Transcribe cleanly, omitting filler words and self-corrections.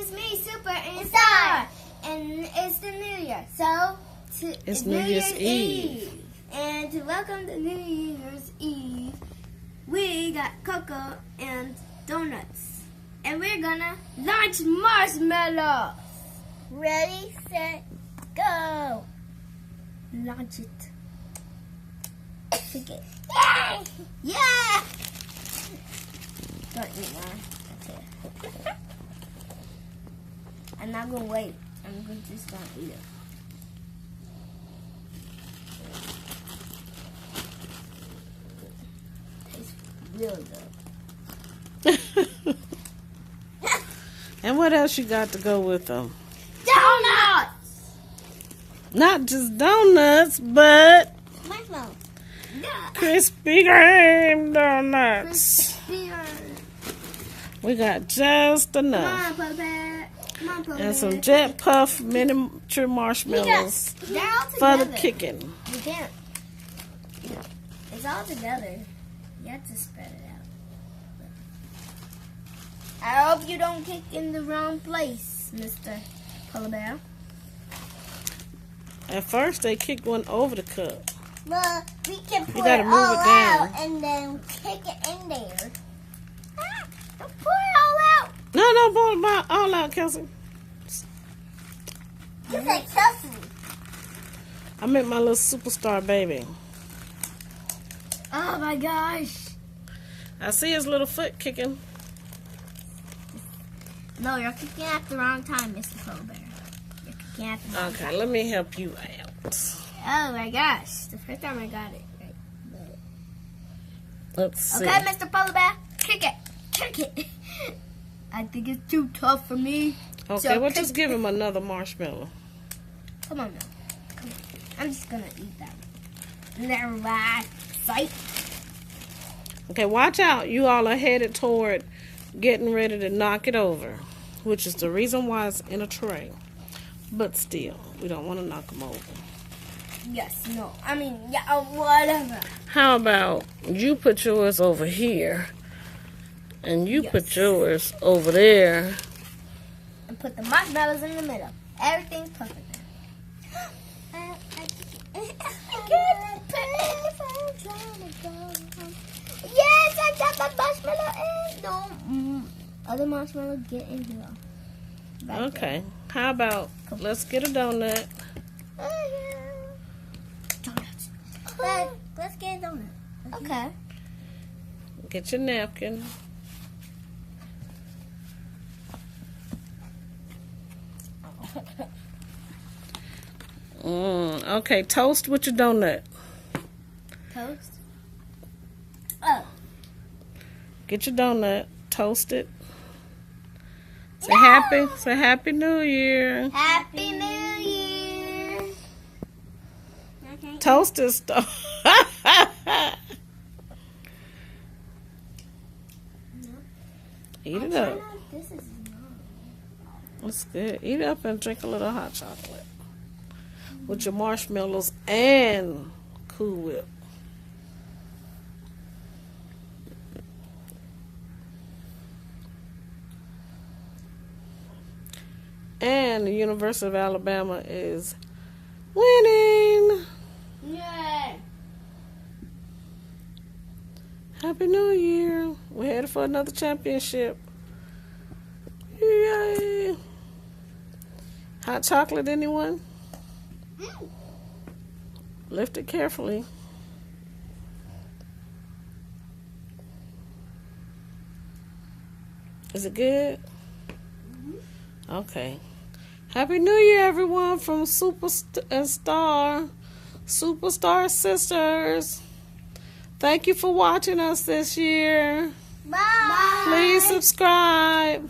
it's me, Super and Star, and it's the New Year. So it's New Year's Eve. And to welcome the New Year's Eve, we got cocoa and donuts, and we're gonna launch marshmallows. Ready, set, go. Launch it. Pick it. Yay! Yeah! Don't eat mine. That's it. I'm not gonna wait. Just gonna eat it. Tastes real good. And what else you got to go with them? Donuts! Not just donuts, but Marshmallows. Yeah. Krispy Kreme donuts. Crispy. We got just Come enough. on, Papa. Come on, Papa. And some Jet Puff miniature marshmallows They're all for together. the kicking. You can't. It's all together. You have to spread it out. I hope you don't kick in the wrong place, Mr. Polar Bear. At first, they kicked one over the cup. Well, we can pour gotta it move all it down. out and then kick it in there. Don't pour it all out. No, don't pour it all out, Kelsey. You said Chelsea. I meant my little superstar baby. Oh my gosh. I see his little foot kicking. No, you're kicking at the wrong time, Mr. Polar Bear. You're kicking at the wrong time. Okay, let me help you out. Oh my gosh. The first time I got it. Right. Let's see. Okay, Mr. Polar Bear. Kick it. Kick it. I think it's too tough for me. Okay, So we'll kick just give him another marshmallow. Come on now. Come on. I'm just gonna eat that. Never mind. Sight. Okay, watch out. You all are headed toward getting ready to knock it over, which is the reason why it's in a tray. But still, we don't want to knock them over. Yes, no. I mean, yeah, whatever. How about you put yours over here, and you put yours over there. And put the marshmallows in the middle. Everything's perfect now. Yes, I got my marshmallow in. Don't other marshmallow get in here. Right Okay. How about let's get a donut. Donuts. Let's get a donut. Okay. Get your napkin. Okay, toast with your donut. Toast. Oh. Get your donut, toast it. Say happy New Year. Happy New Year. Okay. Toast this stuff. Eat it up. This is It's good. Eat it up and drink a little hot chocolate with your marshmallows and Cool Whip. And the University of Alabama is winning. Yay. Happy New Year. We're headed for another championship. Yay. Hot chocolate, anyone? Lift it carefully. Is it good? Okay. Happy New Year, everyone, from Superstar Sisters. Thank you for watching us this year. Bye. Please subscribe.